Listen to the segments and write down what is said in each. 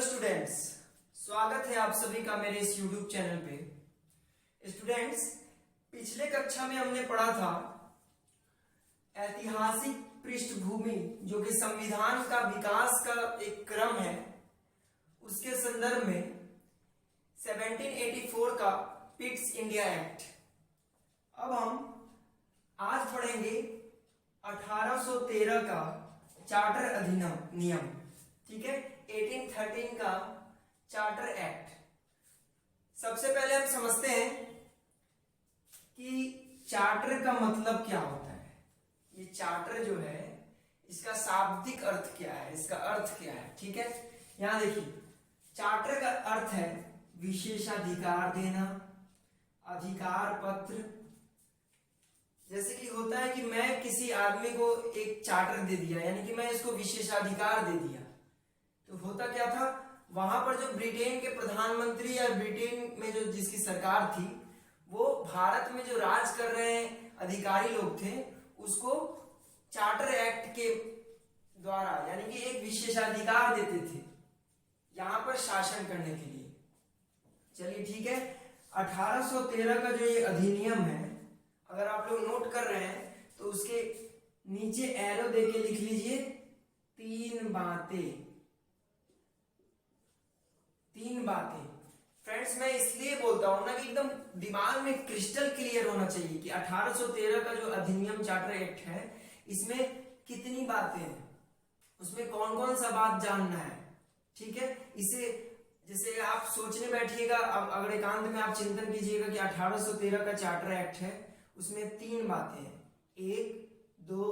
Students, स्वागत है आप सभी का मेरे इस YouTube चैनल पे। स्टूडेंट्स, पिछले कक्षा में हमने पढ़ा था ऐतिहासिक पृष्ठभूमि जो कि संविधान का विकास का एक क्रम है, उसके संदर्भ में 1784 का पिट्स इंडिया एक्ट। अब हम आज पढ़ेंगे 1813 का चार्टर अधिनियम, ठीक है, 1813 का चार्टर एक्ट। सबसे पहले हम समझते हैं कि चार्टर का मतलब क्या होता है। ये चार्टर जो है इसका शाब्दिक अर्थ क्या है, इसका अर्थ क्या है, ठीक है। यहां देखिए, चार्टर का अर्थ है विशेषाधिकार देना, अधिकार पत्र। जैसे कि होता है कि मैं किसी आदमी को एक चार्टर दे दिया, यानी कि मैं इसको विशेषाधिकार दे दिया, तो होता क्या था, वहां पर जो ब्रिटेन के प्रधानमंत्री या ब्रिटेन में जो जिसकी सरकार थी, वो भारत में जो राज कर रहे हैं अधिकारी लोग थे, उसको चार्टर एक्ट के द्वारा यानी कि एक विशेषाधिकार देते थे यहां पर शासन करने के लिए। चलिए ठीक है, 1813 का जो ये अधिनियम है, अगर आप लोग नोट कर रहे हैं तो उसके नीचे एरो देके लिख लीजिए तीन बातें। फ्रेंड्स, मैं इसलिए बोलता हूं ना कि एकदम दिमाग में क्रिस्टल क्लियर होना चाहिए कि 1813 का जो अधिनियम चार्टर एक्ट है, इसमें कितनी बातें हैं, उसमें कौन कौन सा बात जानना है, ठीक है। इसे जैसे आप सोचने बैठिएगा, अब अगर एकांत में आप चिंतन कीजिएगा कि 1813 का चार्टर एक्ट है, उसमें तीन बातें हैं, 1 2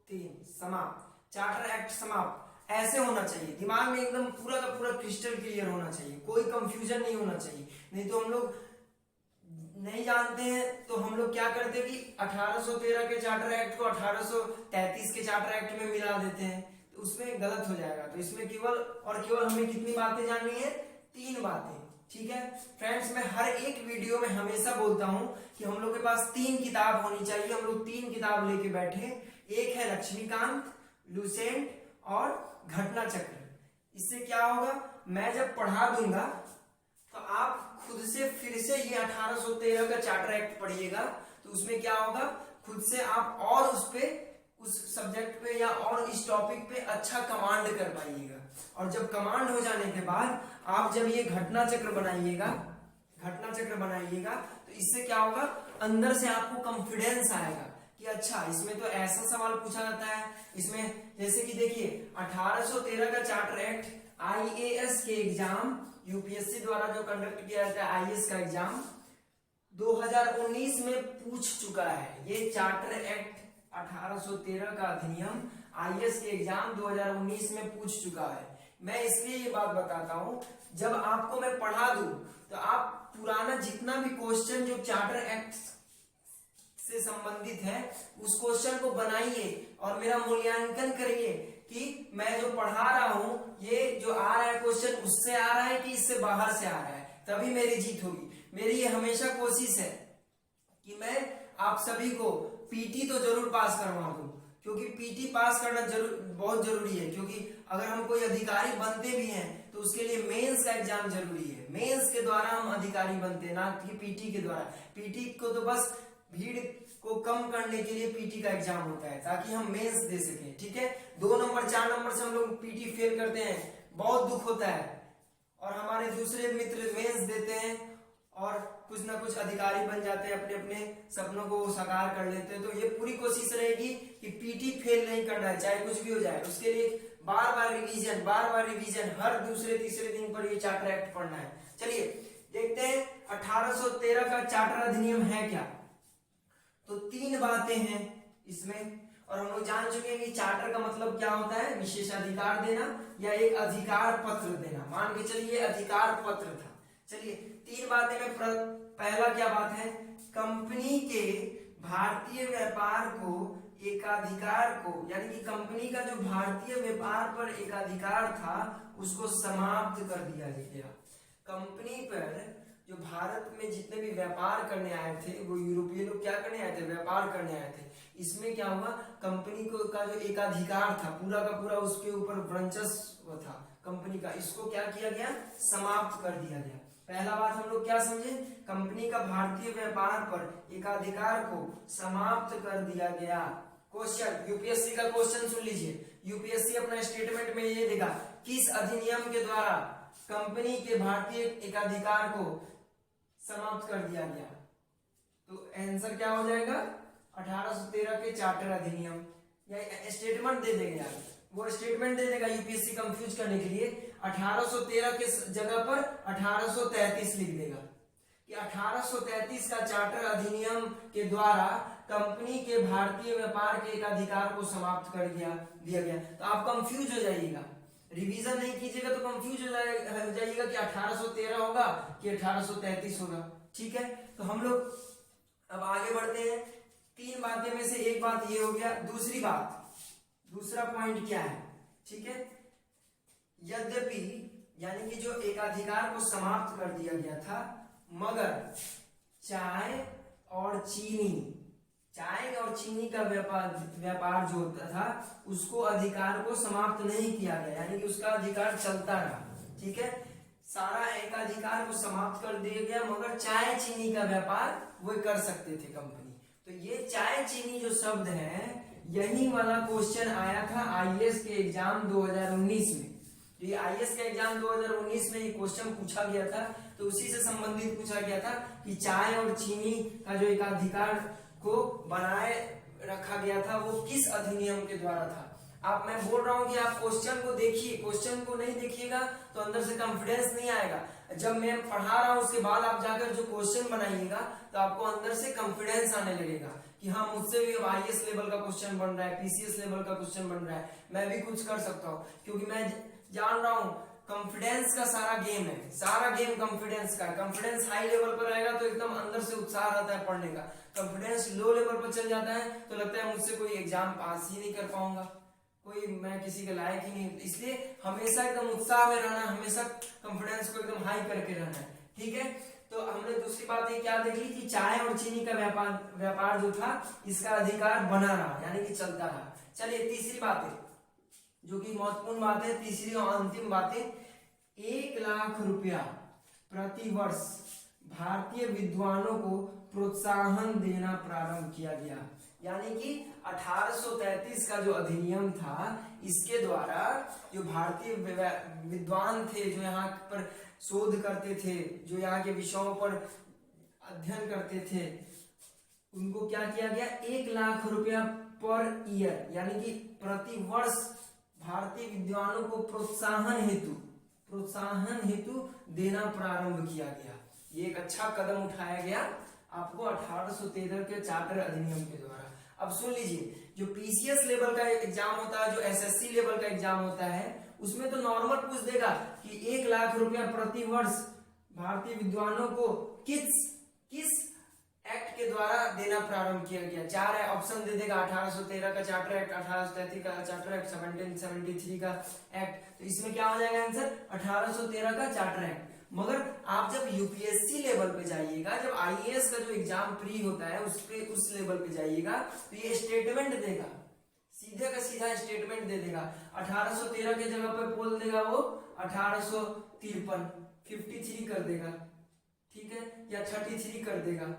3, समाप्त। चार्टर एक्ट समाप्त, ऐसे होना चाहिए, दिमाग में एकदम पूरा का पूरा क्रिस्टल क्लियर होना चाहिए, कोई कंफ्यूजन नहीं होना चाहिए। नहीं तो हम लोग नहीं जानते हैं तो हम लोग क्या करते हैं कि 1813 के चार्टर एक्ट को 1833 के चार्टर एक्ट में मिला देते हैं, तो उसमें गलत हो जाएगा। तो इसमें केवल और केवल हमें कितनी बातें जाननी है, तीन बातें, ठीक है। फ्रेंड्स, मैं हर एक वीडियो में हमेशा बोलता हूं कि हम लोग के पास तीन किताब होनी चाहिए। हम लोग तीन किताब लेके बैठे, एक है लक्ष्मीकांत, लुसेंट और घटना चक्र। इससे क्या होगा, मैं जब पढ़ा दूंगा तो आप खुद से फिर से ये 1813 का चार्टर एक्ट पढ़िएगा, तो उसमें क्या होगा, खुद से आप और उस सब्जेक्ट पे या और इस टॉपिक पे अच्छा कमांड कर पाइएगा। और जब कमांड हो जाने के बाद आप जब ये घटना चक्र बनाइएगा, तो इससे क्या होगा, अंदर से आपको कॉन्फिडेंस आएगा कि अच्छा, इसमें तो ऐसा सवाल पूछा जाता है। इसमें जैसे कि देखिए, 1813 का चार्टर एक्ट आईएएस के एग्जाम, यूपीएससी द्वारा जो कंडक्ट किया जाता है आईएएस का एग्जाम, 2019 में पूछ चुका है। ये चार्टर एक्ट 1813 का अधिनियम आईएएस के एग्जाम 2019 में पूछ चुका है। मैं इसलिए ये बात बताता हूं, जब आपको मैं पढ़ा दूं तो आप पुराना जितना भी क्वेश्चन जो चार्टर एक्ट से संबंधित है, उस क्वेश्चन को बनाइए और मेरा मूल्यांकन करिए कि मैं जो पढ़ा रहा हूं, ये जो आ रहा है क्वेश्चन उससे आ रहा है कि इससे बाहर से आ रहा है, तभी मेरी जीत होगी। मेरी ये हमेशा कोशिश है कि मैं आप सभी को पीटी तो जरूर पास करवा दूं, क्योंकि पीटी पास करना बहुत जरूरी है। क्योंकि अगर हम कोई अधिकारी बनते भी हैं तो उसके लिए मेंस का एग्जाम जरूरी है। मेंस के द्वारा हम अधिकारी बनते हैं, ना कि पीटी के द्वारा। पीटी को तो बस भीड़ को कम करने के लिए पीटी का एग्जाम होता है, ताकि हम मेंस दे सकें, ठीक है। 2 नंबर 4 नंबर से हम लोग पीटी फेल करते हैं, बहुत दुख होता है। और हमारे दूसरे मित्र मेंस देते हैं और कुछ ना कुछ अधिकारी बन जाते हैं, अपने अपने सपनों को साकार कर लेते हैं। तो ये पूरी कोशिश रहेगी कि पीटी फेल नहीं करना है, चाहे कुछ भी हो जाए। उसके लिए बार बार रिवीजन, हर दूसरे तीसरे दिन पर ये चार्टर एक्ट पढ़ना है। चलिए देखते हैं 1813 का चार्टर अधिनियम है क्या। तो तीन बातें हैं इसमें, और हम लोग जान चुके हैं कि चार्टर का मतलब क्या होता है, विशेषाधिकार देना या एक अधिकार पत्र देना। मान के चलिए अधिकार पत्र था। चलिए तीन बातें में पहला क्या बात है, कंपनी के भारतीय व्यापार को एकाधिकार को, यानी कि कंपनी का जो भारतीय व्यापार पर एकाधिकार था उसको समाप्त कर दिया गया। कंपनी पर जो भारत में जितने भी व्यापार करने आए थे वो यूरोपीय लोग क्या करने आए थे, व्यापार करने आए थे। इसमें क्या हुआ, कंपनी को का जो एकाधिकार था पूरा का पूरा उसके ऊपर वर्चस्व था कंपनी का, इसको क्या किया गया, समाप्त कर दिया गया। पहला बात हम लोग क्या समझे, कंपनी का भारतीय व्यापार पर एकाधिकार को समाप्त कर दिया गया। क्वेश्चन, यूपीएससी का क्वेश्चन सुन लीजिए। यूपीएससी अपना स्टेटमेंट में ये देगा, किस अधिनियम के द्वारा कंपनी के भारतीय एकाधिकार को समाप्त कर दिया गया। तो आंसर क्या हो जाएगा, 1813 के चार्टर अधिनियम। या स्टेटमेंट दे देगा यार, वो स्टेटमेंट दे देगा यूपीएससी कंफ्यूज करने के लिए। 1813 के जगह पर 1833 लिख देगा कि 1833 का चार्टर अधिनियम के द्वारा कंपनी के भारतीय व्यापार के एकाधिकार को समाप्त कर दिया गया। तो आप कंफ्यूज हो जाइएगा, रिवीजन नहीं कीजिएगा तो कंफ्यूज हो जाइएगा कि 1813 होगा कि 1833 होगा। ठीक है, तो हम लोग अब आगे बढ़ते हैं। तीन बातें में से एक बात ये हो गया। दूसरी बात, दूसरा पॉइंट क्या है, ठीक है, यद्यपि यानी कि जो एकाधिकार को समाप्त कर दिया गया था, मगर चाय और चीनी का व्यापार जो होता था उसको अधिकार को समाप्त नहीं किया गया, यानी कि उसका अधिकार चलता रहा। ठीक है, सारा एकाधिकार को समाप्त कर दिया गया, मगर चाय चीनी का व्यापार वो कर सकते थे कंपनी। तो ये चाय चीनी जो शब्द है, यही वाला क्वेश्चन आया था आईएएस के एग्जाम 2019 में। ये आईएएस का एग्जाम 2019 में ये क्वेश्चन पूछा गया था, तो उसी से संबंधित पूछा गया था कि चाय और चीनी का जो एकाधिकार को बनाए रखा गया था वो किस अधिनियम के द्वारा था। आप, मैं बोल रहा हूं कि आप क्वेश्चन को देखिए, क्वेश्चन को नहीं देखिएगा तो अंदर से कॉन्फिडेंस नहीं आएगा। जब मैं पढ़ा रहा हूं उसके बाद आप जाकर जो क्वेश्चन बनाइएगा तो आपको अंदर से कॉन्फिडेंस आने लगेगा कि हाँ, मुझसे भी अब आईएएस लेवल का क्वेश्चन बन रहा है, पीसीएस लेवल का क्वेश्चन बन रहा है, मैं भी कुछ कर सकता हूँ, क्योंकि मैं जान रहा हूँ कॉन्फिडेंस का सारा गेम है, सारा गेम कॉन्फिडेंस का है। कॉन्फिडेंस हाई लेवल पर रहेगा तो एकदम अंदर से उत्साह रहता है पढ़ने का। कॉन्फिडेंस लो लेवल पर चल जाता है तो लगता है मुझसे कोई एग्जाम पास ही नहीं कर पाऊंगा, कोई मैं किसी के लायक ही नहीं। इसलिए हमेशा एकदम उत्साह में रहना, हमेशा कॉन्फिडेंस को एकदम हाई करके रहना है। ठीक है, तो हमने दूसरी बात ये क्या देख ली कि चाय और चीनी का व्यापार जो था इसका अधिकार बना रहा, यानी कि चलता रहा। चलिए तीसरी बात है जो कि महत्वपूर्ण बात है, तीसरी और अंतिम बात है, 1 लाख रुपया प्रति वर्ष भारतीय विद्वानों को प्रोत्साहन देना प्रारंभ किया गया। यानी कि 1833 का जो अधिनियम था इसके द्वारा जो भारतीय विद्वान थे, जो यहाँ पर शोध करते थे, जो यहाँ के विषयों पर अध्ययन करते थे, उनको क्या किया गया, 1 लाख रुपया पर ईयर यानी कि प्रति वर्ष भारतीय विद्वानों को प्रोत्साहन हेतु देना प्रारंभ किया गया। ये एक अच्छा कदम उठाया गया आपको 1813 के चार्टर अधिनियम के द्वारा। अब सुन लीजिए, जो पीसीएस लेवल का एग्जाम होता है, जो एसएससी लेवल का एग्जाम होता है, उसमें तो नॉर्मल पूछ देगा कि 1 लाख रुपया प्रति वर्ष भारतीय विद्वानों को किस एक्ट के द्वारा देना प्रारंभ किया गया। 4 ऑप्शन दे देगा, 1813 का चार्टर एक्ट, 1833 का चार्टर एक्ट, 1773 का एक्ट। तो इसमें क्या हो जाएगा आंसर, 1813 का चार्टर एक्ट। मगर आप जब यूपीएससी लेवल पे जाइएगा, जब आईएएस का जो एग्जाम प्री होता है उस लेवल पे जाइएगा, तो ये स्टेटमेंट देगा, सीधे का सीधा स्टेटमेंट दे देगा। 1813 के जगह पे बोल देगा वो 1853, 53 कर देगा, ठीक है, या 33 कर देगा।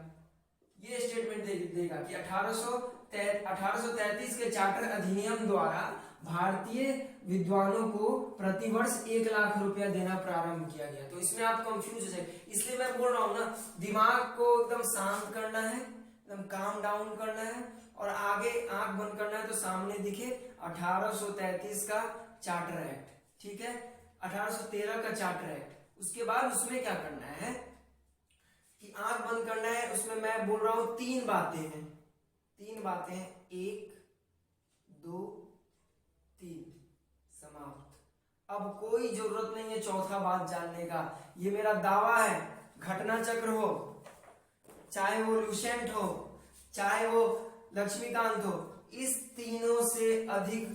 ये स्टेटमेंट देगा कि 1833 के चार्टर अधिनियम द्वारा भारतीय विद्वानों को प्रतिवर्ष 1 लाख रुपया देना प्रारंभ किया गया। तो इसमें आप कंफ्यूज हो जाए, इसलिए मैं बोल रहा हूं ना, दिमाग को एकदम शांत करना है, एकदम काम डाउन करना है, और आगे आंख बंद करना है तो सामने दिखे 1833 का चार्टर एक्ट, ठीक है, 1813 का चार्टर एक्ट। उसके बाद उसमें क्या करना है कि आंख बंद करना है। उसमें मैं बोल रहा हूं 3 बातें हैं, 1 2 3 समाप्त। अब कोई जरूरत नहीं है चौथा बात जानने का, ये मेरा दावा है। घटना चक्र हो, चाहे वो लुसेंट हो, चाहे वो लक्ष्मीकांत हो, इस तीनों से अधिक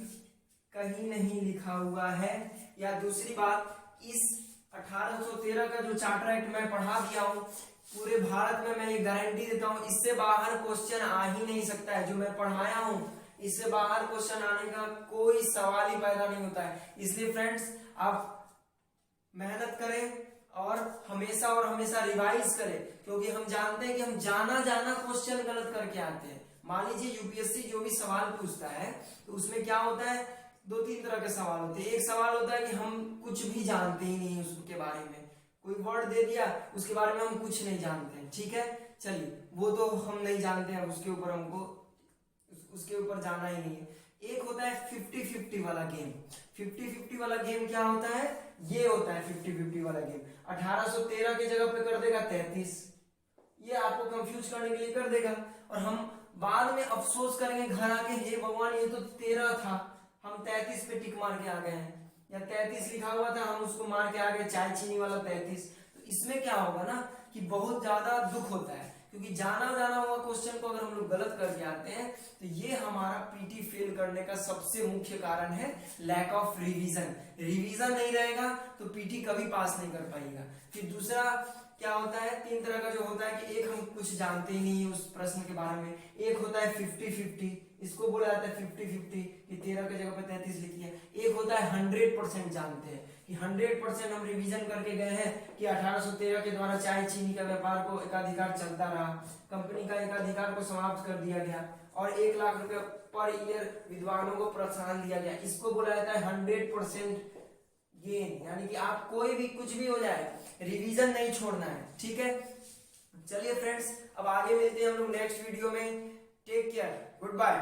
कहीं नहीं लिखा हुआ है। या दूसरी बात, इस 1813 का जो चार्टर एक्ट मैं पढ़ा दिया हूँ, पूरे भारत में मैं ये गारंटी देता हूँ, इससे बाहर क्वेश्चन आ ही नहीं सकता है। जो मैं पढ़ाया हूँ इससे बाहर क्वेश्चन आने का कोई सवाल ही पैदा नहीं होता है। इसलिए फ्रेंड्स आप मेहनत करें और हमेशा रिवाइज करें, क्योंकि हम जानते हैं कि हम जाना क्वेश्चन गलत करके आते हैं। मान लीजिए यूपीएससी जो भी सवाल पूछता है तो उसमें क्या होता है, 2-3 तरह के सवाल होते हैं। एक सवाल होता है कि हम कुछ भी जानते ही नहीं उसके बारे में, कोई वर्ड दे दिया उसके बारे में हम कुछ नहीं जानते हैं, ठीक है, चलिए वो तो हम नहीं जानते हैं, उसके ऊपर हमको उसके ऊपर जाना ही नहीं है। एक होता है 50-50 वाला गेम। 50-50 वाला गेम क्या होता है, ये होता है 50-50 वाला गेम। 1813 की जगह पे कर देगा 33, ये आपको कंफ्यूज करने के लिए कर देगा, और हम बाद में अफसोस करेंगे घर आके, हे भगवान ये तो 13 था, हम 33 पे टिक मार के आ गए हैं, या 33 लिखा हुआ था हम उसको मार के आ गए चाय चीनी वाला 33। तो इसमें क्या होगा ना कि बहुत ज्यादा दुख होता है, क्योंकि जाना हुआ क्वेश्चन को अगर हम लोग गलत करके आते हैं तो ये हमारा पीटी फेल करने का सबसे मुख्य कारण है, लैक ऑफ रिवीजन। रिवीजन नहीं रहेगा तो पीटी कभी पास नहीं कर पाएगा। फिर दूसरा क्या होता है, 3 तरह का जो होता है कि एक हम कुछ जानते ही नहीं उस प्रश्न के बारे में, एक होता है 50-50, इसको बोला जाता है 50-50 कि 13 की जगह पे 33 लिखिए। एक होता है 100% जानते हैं कि 100% हम रिवीजन करके गए हैं कि 1813 के द्वारा चाय चीनी का व्यापार को एकाधिकार चलता रहा, कंपनी का एकाधिकार को समाप्त कर दिया गया और 1 लाख रुपए पर ईयर विद्वानों को प्रोत्साहन दिया गया। इसको बोला जाता है 100% गेन, यानी कि आप कोई भी कुछ भी हो जाए रिवीजन नहीं छोड़ना है, ठीक है। चलिए फ्रेंड्स अब आगे मिलते हैं हम लोग नेक्स्ट वीडियो में। Take care, good bye.